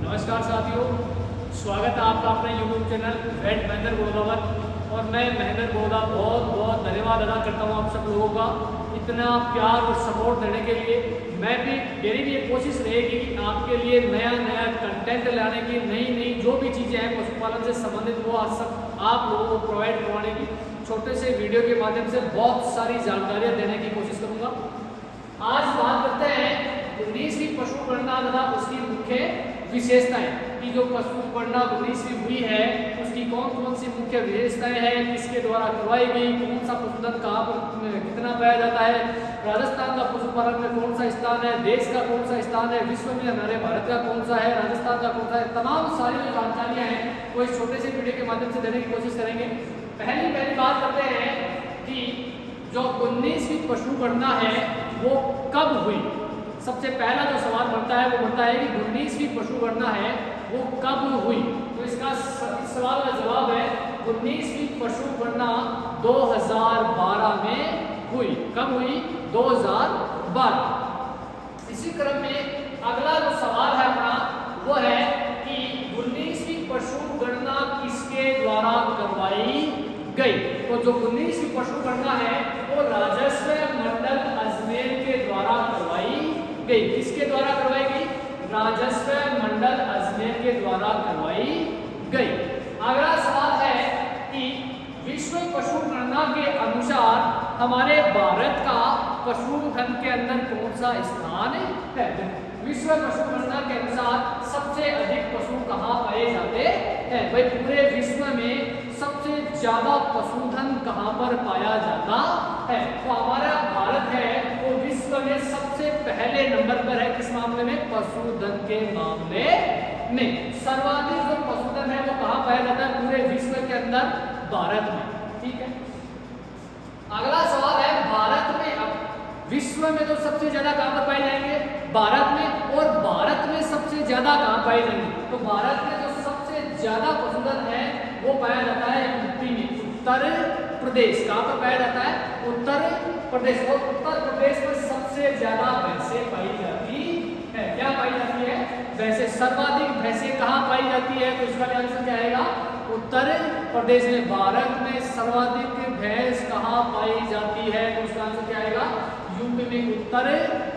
नमस्कार साथियों, स्वागत है आपका अपने YouTube channel weight Mahendra Godawat. और मैं महेंद्र गोदा बहुत बहुत धन्यवाद अदा करता हूँ आप सब लोगों का इतना प्यार और सपोर्ट देने के लिए। मेरी भी ये कोशिश रहेगी कि आपके लिए नया नया कंटेंट लाने की, नई नई जो भी चीज़ें हैं पशुपालन से संबंधित वो आप लोगों को प्रोवाइड करवाने की छोटे से वीडियो के माध्यम से बहुत सारी जानकारियाँ देने की कोशिश करूँगा। आज बात करते हैं 19वीं पशु गणना तथा उसकी मुख्य विशेषताएं कि जो पशु गणना 19वीं हुई है उसकी कौन कौन सी मुख्य विशेषताएं हैं, किसके द्वारा करवाई गई, कौन सा पशुधन कहाँ पर कितना पाया जाता है, राजस्थान का पशुपालन में कौन सा स्थान है, देश का कौन सा स्थान है, विश्व में हमारे भारत का कौन सा है, राजस्थान का कौन सा है, तमाम सारी जो जानकारियाँ हैं वो इस छोटे से वीडियो के माध्यम से देने की कोशिश करेंगे। पहली बात करते हैं कि जो 19वीं पशु गणना है वो कब हुई। सबसे पहला जो सवाल बनता है वो बनता है कि 19वीं पशु गणना है वो कब हुई। तो इसका इस सवाल का जवाब है 19वीं पशु गणना 2012 में हुई। कब हुई? 2012। इसी क्रम में अगला जो सवाल है अपना वो है कि 19वीं पशु गणना किसके द्वारा करवाई गई। तो जो 19वीं पशु गणना है वो राजस्व मंडल अजमेर के द्वारा करवाई गई। किसके द्वारा करवाई गई? राजस्व मंडल अजमेर के द्वारा करवाई गई। अगला सवाल है कि विश्व पशु गणना के अनुसार हमारे भारत का पशुधन के अंदर कौन सा स्थान है। विश्व पशु गणना के अनुसार सबसे अधिक पशु कहाँ पाए जाते हैं? भाई पूरे विश्व में सबसे ज्यादा पशुधन कहाँ पर पाया जाता है? तो हमारा भारत है वो विश्व में सबसे पहले नंबर पर है। किस मामले में? पशुधन के मामले में। सर्वाधिक जो पशुधन है वो कहाँ पाया जाता है? पूरे विश्व के अंदर भारत में। ठीक है। अगला सवाल है भारत में, अब विश्व में तो सबसे ज्यादा कहाँ पर पाए जाएंगे? भारत में। और भारत में सबसे ज्यादा कहाँ पाए जाएंगे? तो भारत में जो सबसे ज्यादा पशुधन है वो पाया जाता है यूपी में, उत्तर प्रदेश। कहाँ पर पाया जाता है? उत्तर प्रदेश। और उत्तर प्रदेश में सबसे ज्यादा भैंसें पाई जाती है। क्या पाई जाती है? भैंसें। सर्वाधिक भैंसें कहाँ पाई जाती है? तो इसका आंसर क्या आएगा? उत्तर प्रदेश में। भारत में सर्वाधिक भैंस कहाँ पाई जाती है? तो उसका आंसर क्या आएगा? यूपी में, उत्तर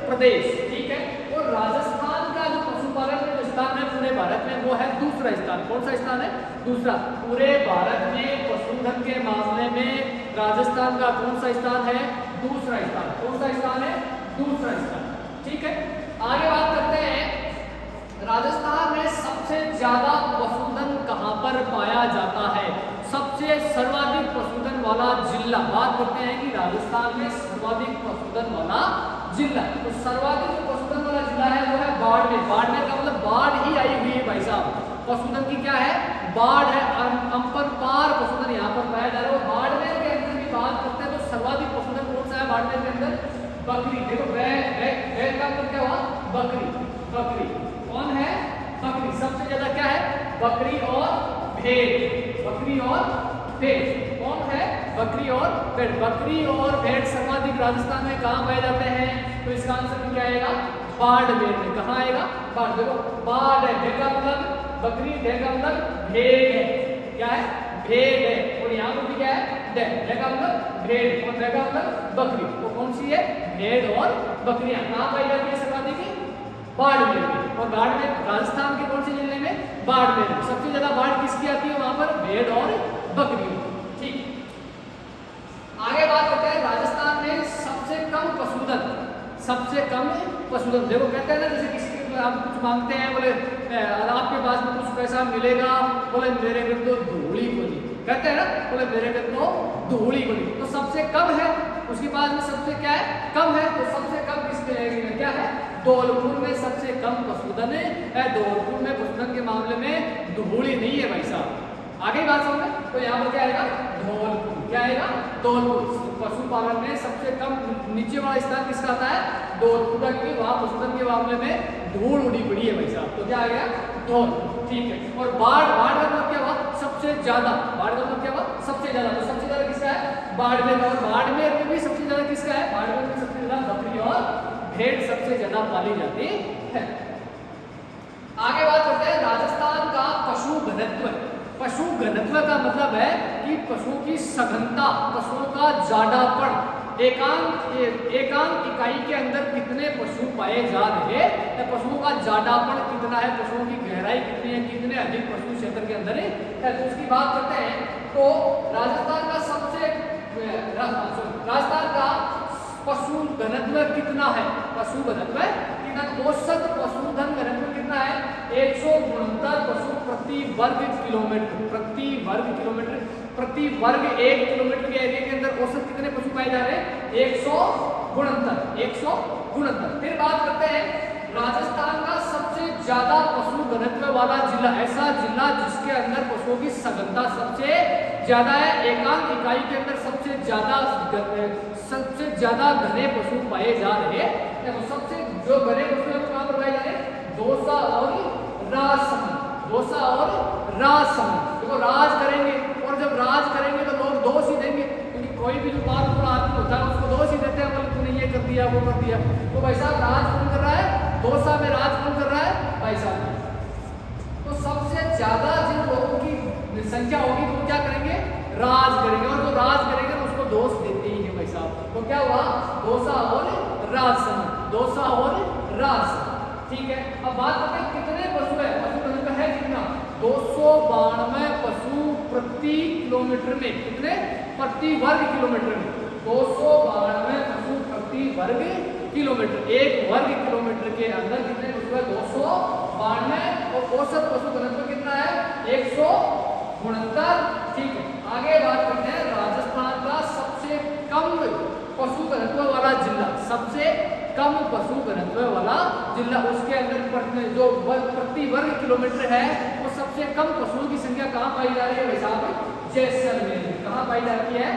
प्रदेश। ठीक है। और राजस्थान का जो पशुपालन में जो स्थान है पूरे भारत में वो है दूसरा स्थान। कौन सा स्थान है? दूसरा। पूरे भारत में पशुधन के मामले में राजस्थान का कौन सा स्थान है? दूसरा स्थान। कौन सा स्थान है? दूसरा स्थान। ठीक है। आगे बात करते हैं राजस्थान में सबसे ज्यादा पशुधन कहाँ पर पाया जाता है? सबसे सर्वाधिक पशुधन वाला जिला। बात करते हैं कि राजस्थान में सर्वाधिक पशुधन वाला जिला। तो सर्वाधिक जो पशुधन वाला जिला है वो है बाड़मेर। बाड़मेर का मतलब बाढ़ ही आई हुई है भाई साहब। पशुधन की क्या है? बाढ़ है। अपरंपार पशुधन यहाँ पर पाया जा रहा है। बाड़मेर के अंदर की बात करते हैं तो सर्वाधिक पशुधन कौन सा है बाड़मेर के अंदर? बकरी। देखो वह का मतलब क्या हुआ? बकरी। बकरी कौन है? बकरी। सबसे ज्यादा क्या है? बकरी और भेड़। बकरी और भेड़ कौन है? बकरी और भेड़। बकरी और भेड़ सर्वाधिक राजस्थान में कहाँ पाए जाते हैं? तो इसका आंसर क्या आएगा? बाड़मेर में। कहाँ आएगा? बाढ़। देखो बाढ़ है, भेड़ का मतलब बकरी, भेड़ का मतलब भेड़ है। क्या है? भेड़ है। और यहाँ पर भी क्या है? भेड़ का मतलब भेड़ और भेड़ का मतलब बकरी। तो कौन सी है? भेड़ और बकरियां कहाँ पाई जाती है सर्वाधिक? बाड़मेर में। और बाड़मेर राजस्थान के कौन से जिले में? बाड़मेर में। सबसे ज्यादा बाढ़ किसकी आती है वहां पर? भेड़ और बकरियों। ठीक। आगे बात करते हैं राजस्थान में सबसे कम पशुधन। सबसे कम पशुधन। देखो कहते हैं ना जैसे किसी आप कुछ मांगते हैं, बोले आपके पास में कुछ पैसा मिलेगा, बोले मेरे घर तो धूली को नहीं। कहते हैं ना, बोले मेरे घर तो धूली को नहीं। तो सबसे कम है उसके पास में, सबसे क्या है? कम है। तो सबसे कम किसके क्या है? धौलपुर में सबसे कम पशुधन है। धौलपुर में पशुधन के मामले में धूली नहीं है भाई साहब। आगे बात समझ में। तो यहाँ पर क्या आएगा? धौलपुर। क्या आएगा? धौलपुर। पशुपालन में सबसे कम नीचे वाला स्थान किसका आता है? धौलपुर का, क्योंकि वहाँ पशुधन के मामले में धूल उड़ी पड़ी है भाई साहब। तो क्या आ गया? धौलपुर। ठीक है। और बाढ़ का मतलब क्या हुआ? सबसे ज्यादा। बाढ़ का मतलब क्या हुआ? सबसे ज्यादा। तो सबसे ज्यादा किसका है? बाड़मेर। और बाड़मेर में भी सबसे ज्यादा किसका है? बाड़मेर में सबसे ज्यादा बकरी और भेड़ सबसे ज्यादा पाली जाती है। आगे बात करते हैं पशु घनत्व का मतलब है कि पशुओं की सघनता, पशुओं का जाडापन, एकांक इकाई के अंदर कितने पशु पाए जा रहे हैं, पशुओं का जाडापन कितना है, पशुओं की गहराई कितनी है, कितने अधिक पशु क्षेत्र के अंदर है। तो उसकी बात करते हैं तो राजस्थान का पशु घनत्व कितना है, पशु घनत्व कितना, औसत पशुधन घनत्व कितना है, 169 पशु प्रति वर्ग किलोमीटर, प्रति वर्ग किलोमीटर, प्रति वर्ग 1 किलोमीटर के एरिया के अंदर औसत कितने पशु पाए जा रहे हैं, 169। फिर बात करते हैं राजस्थान का सबसे ज्यादा पशु घनत्व वाला जिला, ऐसा जिला जिसके अंदर पशुओं की सघनता सबसे ज्यादा है, एकांक इकाई के अंदर सबसे ज्यादा घने पशु पाए जा रहे हैं। देखो सबसे जो घने पशु है कहां पर पाए जा रहे हैं, दौसा और राजसमंद, दौसा और राजसमंद। देखो राज करेंगे, और जब राज करेंगे तो लोग दोष ही देंगे, क्योंकि कोई भी जो बात पूरा आदमी होता है उसको दोष ही देते हैं, बोले तूने ये कर दिया वो कर दिया। तो भाई साहब राज कौन कर रहा है, दौसा में राज कौन कर रहा है, भाई साहब। तो सबसे ज्यादा जिन लोगों की संख्या होगी तो क्या करेंगे, राज करेंगे, और जो राज करेंगे तो उसको दोष देते ही है भाई साहब। तो क्या हुआ, दौसा और राजसमंद, दौसा और राजसमंद। ठीक है, अब बात करते हैं कितने पशु है, पशु घनत्व है कितना, 292 पशु प्रति किलोमीटर में, कितने प्रति वर्ग किलोमीटर में, 292 पशु प्रति वर्ग किलोमीटर, एक वर्ग किलोमीटर के अंदर कितने पशु है, 292, और औसत पशु घनत्व कितना है, 169। ठीक है, आगे बात करते हैं राजस्थान का सबसे कम पशु घनत्व वाला जिला, सबसे कम पशु घनत्व वाला जिला, उसके अंदर जो प्रति वर्ग किलोमीटर है वो सबसे कम पशुओं की संख्या कहाँ पाई जा रही है भाई साहब, जैसलमेर। कहाँ पाई जाती है,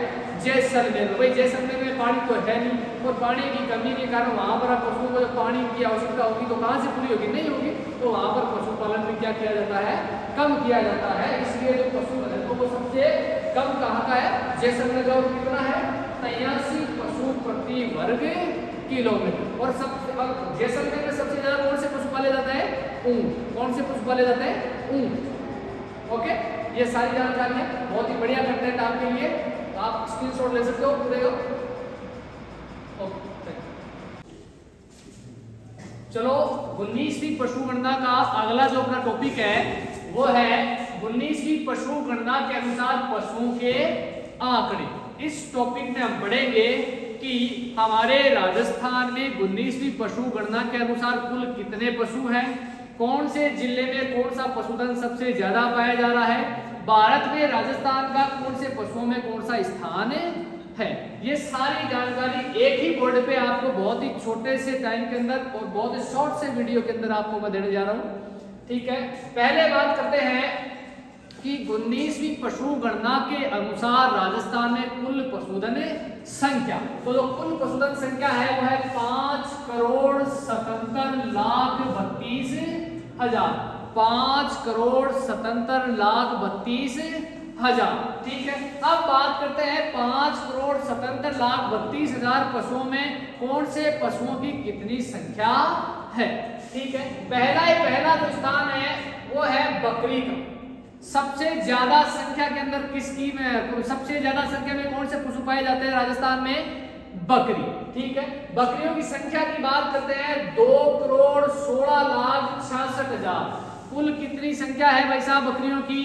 जैसलमेर। भाई जैसलमेर में पानी तो है नहीं, और पानी की कमी के कारण वहाँ पर पशुओं को जब पानी की आवश्यकता होगी तो कहाँ से पूरी होगी, नहीं होगी, तो वहाँ पर पशुपालन भी क्या किया जाता है, कम किया जाता है। इसलिए जो पशु घनत्व वो सबसे कम कहाँ का है, जैसलमेर का, कितना है, 83 पशु प्रति वर्ग किलोमीटर। और जैसलमेर में सबसे ज्यादा कौन से पशु पाले जाते हैं, ऊंट। कौन से पशु पाले जाते हैं, ऊंट। ओके, ये सारी जानकारी है, बहुत ही बढ़िया कंटेंट आपके लिए, आप स्क्रीनशॉट ले सकते हो पूरे को। चलो 19वीं पशु गणना का अगला जो अपना टॉपिक है वो है 19वीं पशु गणना के अनुसार पशुओं के आंकड़े। इस टॉपिक में हम पढ़ेंगे कि हमारे राजस्थान में 19वीं पशु गणना के अनुसार कुल कितने पशु हैं, कौन से जिले में कौन सा पशुधन सबसे ज्यादा पाया जा रहा है, भारत में राजस्थान का कौन से पशुओं में कौन सा स्थान है। ये सारी जानकारी एक ही बोर्ड पे आपको बहुत ही छोटे से टाइम के अंदर और बहुत ही शॉर्ट से वीडियो के अंदर आपको मैं देने जा रहा हूँ। ठीक है, पहले बात करते हैं कि 19वीं पशु गणना के अनुसार राजस्थान में कुल पशुधन संख्या, तो जो कुल पशुधन संख्या है वो है 5,77,32,000, 5,77,32,000। ठीक है, अब बात करते हैं 5,77,32,000 पशुओं में कौन से पशुओं की कितनी संख्या है। ठीक है, पहला जो स्थान है वो है बकरी का। सबसे ज्यादा संख्या के अंदर किसकी में, सबसे ज्यादा संख्या में कौन से पशु पाए जाते हैं राजस्थान में, बकरी। ठीक है, बकरियों की संख्या की बात करते हैं 2,16,66,000। कुल कितनी संख्या है भाई साहब बकरियों की,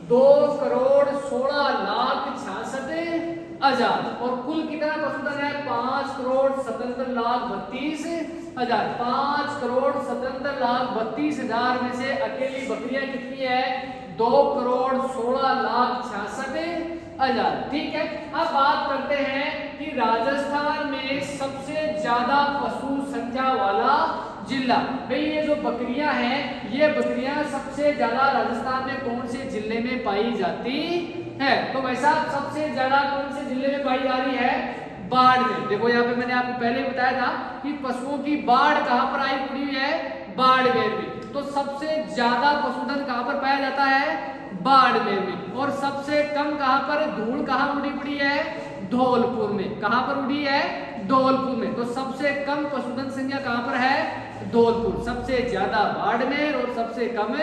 2,16,66,000। और कुल कितना पशुधन है, 5,77,32,000। 5,77,32,000 में से अकेली बकरियां कितनी है, 2,16,66,000। ठीक है, अब बात करते हैं कि राजस्थान में सबसे ज्यादा पशु संख्या वाला जिला। भाई ये जो बकरियां हैं, ये बकरियां सबसे ज्यादा राजस्थान में कौन से जिले में पाई जाती है, तो भाई साहब सबसे ज्यादा कौन से जिले में पाई जा रही है, बाड़मेर। देखो यहाँ पे मैंने आपको पहले बताया था कि पशुओं की बाढ़ कहाँ पर आई पड़ी हुई है, बाड़मेर में। तो सबसे ज्यादा पशुधन कहाँ पर पाया जाता है, बाड़मेर में। और सबसे कम कहाँ पर, धूल कहाँ उड़ी पड़ी है, धौलपुर में। कहाँ पर उड़ी है, धौलपुर में। तो सबसे कम पशुधन संख्या कहाँ पर है, धौलपुर। सबसे ज्यादा बाड़मेर और सबसे कम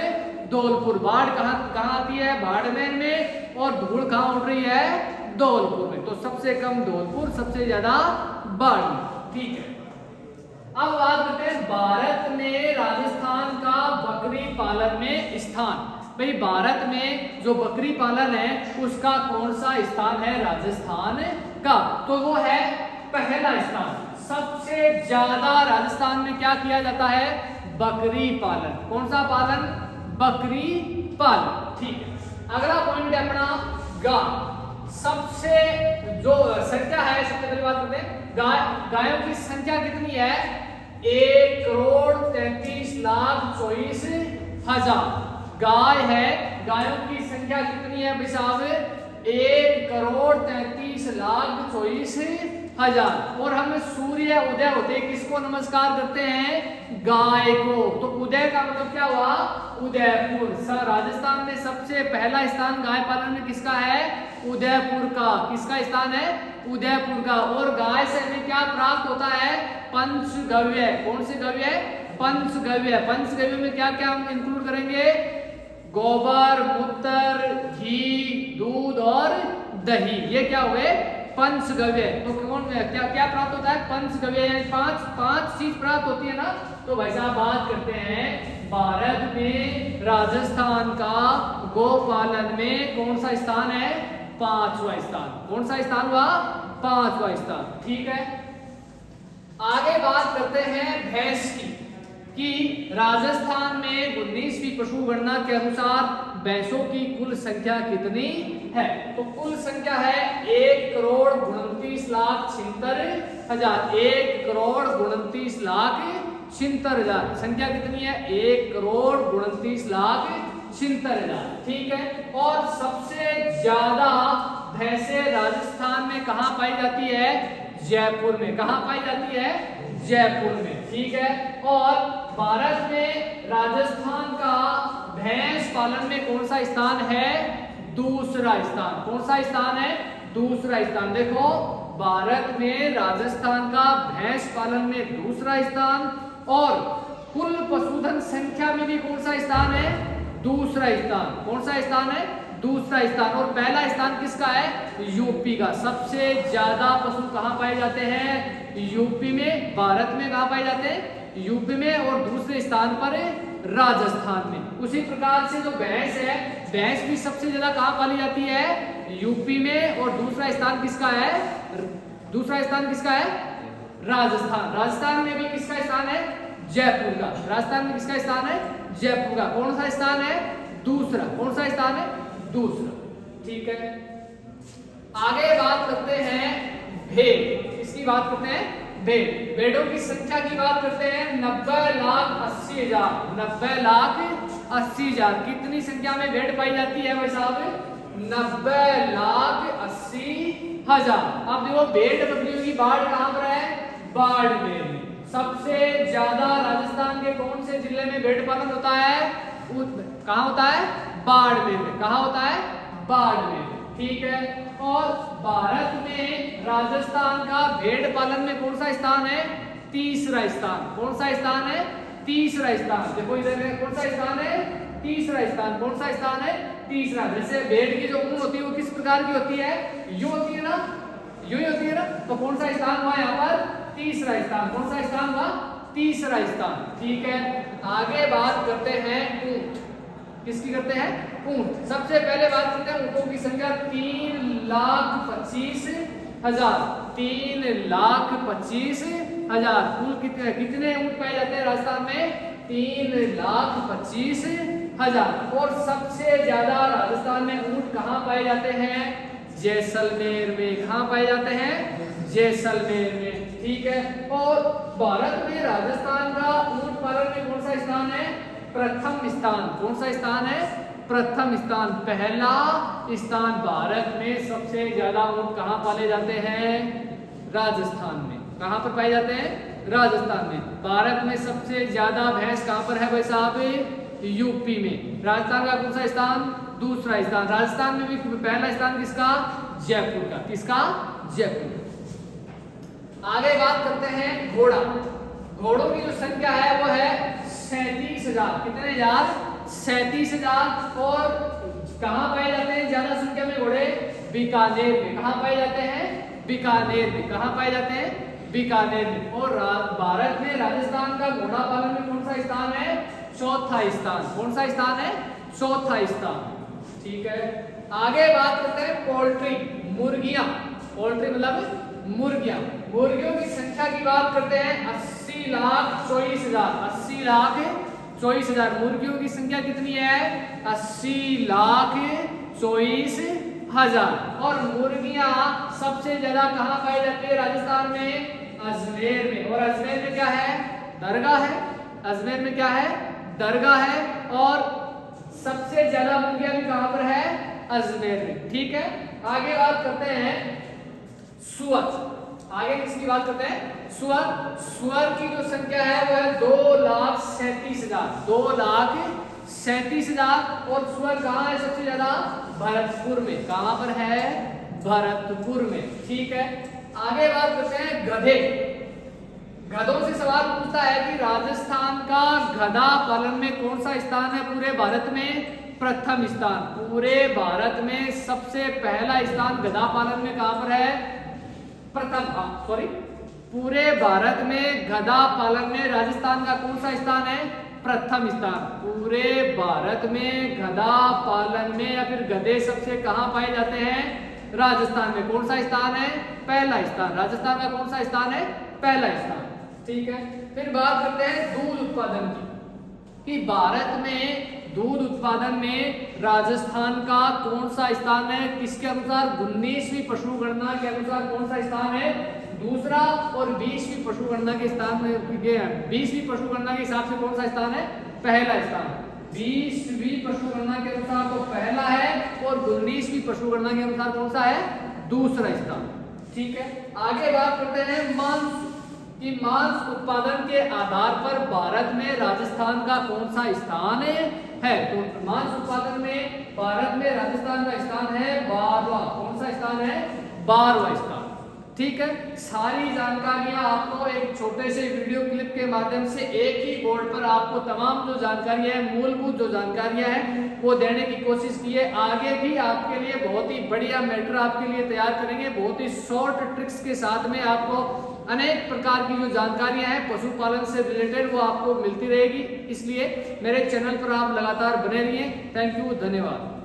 धौलपुर। बाढ़ कहाँ आती है? बाड़मेर में। और धूल कहाँ उड़ रही है? धौलपुर में। तो सबसे कम धौलपुर, सबसे ज्यादा बाड़मेर। ठीक है, अब बात करते हैं भारत में राजस्थान का बकरी पालन में स्थान। भाई भारत में जो बकरी पालन है उसका कौन सा स्थान है राजस्थान का? तो वो है पहला स्थान। सबसे ज्यादा राजस्थान में क्या किया जाता है? बकरी पालन। कौन सा पालन? बकरी पालन। ठीक है, अगला पॉइंट है अपना गाय। सबसे जो संख्या है, सबसे पहले बात करते हैं गायों की संख्या कितनी है? 1,33,24,000 गाय है। गायों की संख्या कितनी है भाई साहब? 1,33,24,000। और हम सूर्य उदय होते किसको नमस्कार करते हैं? गाय को। तो उदय का मतलब क्या हुआ? उदयपुर। राजस्थान में सबसे पहला स्थान गाय पालन में किसका है? उदयपुर का। किसका स्थान है? उदयपुर का। और गाय से हमें क्या प्राप्त होता है? पंचगव्य। कौन से गव्य? पंचगव्य। पंचगव्य में क्या क्या हम इंक्लूड करेंगे? गोबर, मूत्र, घी, दूध और दही। ये क्या हुए? पंचगव्य। तो कौन क्या क्या प्राप्त होता है? पंचगव्य, यानी पांच चीज प्राप्त होती है ना। तो भाई साहब बात करते हैं भारत में राजस्थान का गोपालन में कौन सा स्थान है? 5वां स्थान। कौन सा स्थान हुआ? 5वां स्थान। ठीक है, आगे बात करते हैं भैंस की कि राजस्थान में 19वीं पशु गणना के अनुसार भैंसों की कुल संख्या कितनी है? तो कुल संख्या है 1,29,76,000। 1,29,76,000 संख्या कितनी है? 1,29,76,000। ठीक है, और सबसे ज्यादा भैंसें राजस्थान में कहाँ पाई जाती है? जयपुर में। कहाँ पाई जाती है? जयपुर में। ठीक है, और भारत में राजस्थान का भैंस पालन में कौन सा स्थान है? दूसरा स्थान। कौन सा स्थान है? दूसरा स्थान। देखो भारत में राजस्थान का भैंस पालन में दूसरा स्थान, और कुल पशुधन संख्या में भी कौन सा स्थान है? दूसरा स्थान। कौन सा स्थान है? दूसरा स्थान। और पहला स्थान किसका है? यूपी का। सबसे ज्यादा पशु कहाँ पाए जाते हैं? यूपी में। भारत में कहाँ पाए जाते हैं? यूपी में। और दूसरे स्थान पर राजस्थान में। उसी प्रकार से जो भैंस है, भैंस भी सबसे ज्यादा कहाँ पाली जाती है? यूपी में। और दूसरा स्थान किसका है? दूसरा स्थान किसका है? राजस्थान। राजस्थान में भी किसका स्थान है? जयपुर का। राजस्थान में किसका स्थान है? जयपुर का। कौन सा स्थान है? दूसरा। कौन सा स्थान है? दूसरा। ठीक है, आगे बात करते हैं भेड़। किसकी बात करते हैं? भेड़। भेड़ों की संख्या की बात करते हैं 90,80,000। 90,80,000 कितनी संख्या में भेड़ पाई जाती है भाई साहब? 90,80,000। अब देखो भेड़ बकरियों की बाढ़ कहां पर है? बाड़मेर में। सबसे ज्यादा राजस्थान के कौन से जिले में भेड़ पालन होता है? कहां होता है? बाड़मेर में। कहां होता है? बाड़मेर में। ठीक है, और भारत में राजस्थान का भेड़ पालन में कौन सा स्थान है? तीसरा स्थान। कौन सा स्थान है? तीसरा स्थान। देखो इधर में कौन सा स्थान है? तीसरा स्थान। कौन सा स्थान है? तीसरा। जैसे भेड़ की जो ऊन होती है वो किस प्रकार की होती है? यूं होती है ना, यूं ही होती है ना। तो कौन सा स्थान हुआ यहाँ पर? तीसरा स्थान। कौन सा स्थान हुआ? तीसरा स्थान। ठीक है, आगे बात करते हैं ऊंट। किसकी करते हैं? ऊंट। सबसे पहले बात करते हैं ऊंटों की संख्या 3,25,000। 3,25,000 कुल कितने ऊंट पाए जाते हैं राजस्थान में? 3,25,000। और सबसे ज्यादा राजस्थान में ऊंट कहाँ पाए जाते हैं? जैसलमेर में। कहाँ पाए जाते हैं? जैसलमेर में। ठीक है, और भारत में राजस्थान का ऊंट पालन में कौन सा स्थान है? प्रथम स्थान। कौन सा स्थान है? प्रथम स्थान। पहला स्थान। भारत में सबसे ज्यादा ऊंट कहाँ पाले जाते हैं? राजस्थान में। कहाँ पर पाए जाते हैं? राजस्थान में। भारत में सबसे ज्यादा भैंस कहाँ पर है भाई साहब? यूपी में। राजस्थान का कौन सा स्थान? दूसरा स्थान। राजस्थान में भी पहला स्थान किसका? जयपुर का। किसका? जयपुर। आगे बात करते हैं घोड़ा। घोड़ों की जो संख्या है वो है 37,000। कितने हजार? 37,000। और कहाँ पाए जाते हैं ज्यादा संख्या में घोड़े? बीकानेर में। कहाँ पाए जाते हैं? बीकानेर में। कहाँ पाए जाते हैं? बीकानेर में। और भारत में राजस्थान का घोड़ा पालन में कौन सा स्थान है? चौथा स्थान। कौन सा स्थान है? चौथा स्थान। ठीक है, आगे बात करते हैं पोल्ट्री, मुर्गियां। पोल्ट्री मतलब मुर्गियां। मुर्गियों की संख्या की बात करते हैं 80,24,000। 80,24,000 मुर्गियों की संख्या कितनी है? 80,24,000। और मुर्गियां सबसे ज्यादा कहाँ पाई जाती है राजस्थान में? अजमेर में। और अजमेर में क्या है? दरगाह है। अजमेर में क्या है? दरगाह है। और सबसे ज्यादा मुर्गियां भी कहां पर है? अजमेर में। ठीक है, आगे बात करते हैं सुअर। आगे किसकी बात करते हैं? सुअर। सुअर की जो संख्या है वो है 2,37,000। 2,37,000। और सुअर कहाँ है सबसे ज्यादा? भरतपुर में। कहां पर है? भरतपुर में। ठीक है, आगे बात करते हैं गधे। गधों से सवाल पूछता है कि राजस्थान का गधा पालन में कौन सा स्थान है पूरे भारत में? प्रथम स्थान। पूरे भारत में सबसे पहला स्थान गधा पालन में कहां पर है? पूरे भारत में गधा पालन में राजस्थान का कौन सा स्थान है? प्रथम स्थान। पूरे भारत में गधा पालन में या फिर गधे सबसे कहां पाए जाते हैं? राजस्थान में। कौन सा स्थान है? पहला स्थान। राजस्थान का कौन सा स्थान है? पहला स्थान। ठीक है, फिर बात करते हैं दूध उत्पादन की, कि भारत में दूध उत्पादन में राजस्थान का कौन सा स्थान है? किसके अनुसार? 19वीं पशु गणना के अनुसार कौन सा स्थान है? दूसरा। और 20वीं पशु गणना के स्थान में 20वीं पशु गणना के हिसाब से कौन सा स्थान है? पहला स्थान। 20वीं पशु गणना के अनुसार तो पहला है, और 19वीं पशु गणना के अनुसार कौन सा है? दूसरा स्थान। ठीक है, आगे बात करते हैं मांस कि मांस उत्पादन के आधार पर भारत में राजस्थान का कौन सा स्थान है? तो मांस उत्पादन में भारत में राजस्थान का स्थान है 12वां। कौन सा स्थान है? 12वां स्थान। ठीक है, सारी जानकारियां आपको एक छोटे से वीडियो क्लिप के माध्यम से एक ही बोर्ड पर आपको तमाम जो जानकारियां हैं, मूलभूत जो जानकारियां हैं वो देने की कोशिश की है। आगे भी आपके लिए बहुत ही बढ़िया मैटर आपके लिए तैयार करेंगे, बहुत ही शॉर्ट ट्रिक्स के साथ में आपको अनेक प्रकार की जो जानकारियां हैं पशुपालन से रिलेटेड वो आपको मिलती रहेगी। इसलिए मेरे चैनल पर आप लगातार बने रहिए। थैंक यू, धन्यवाद।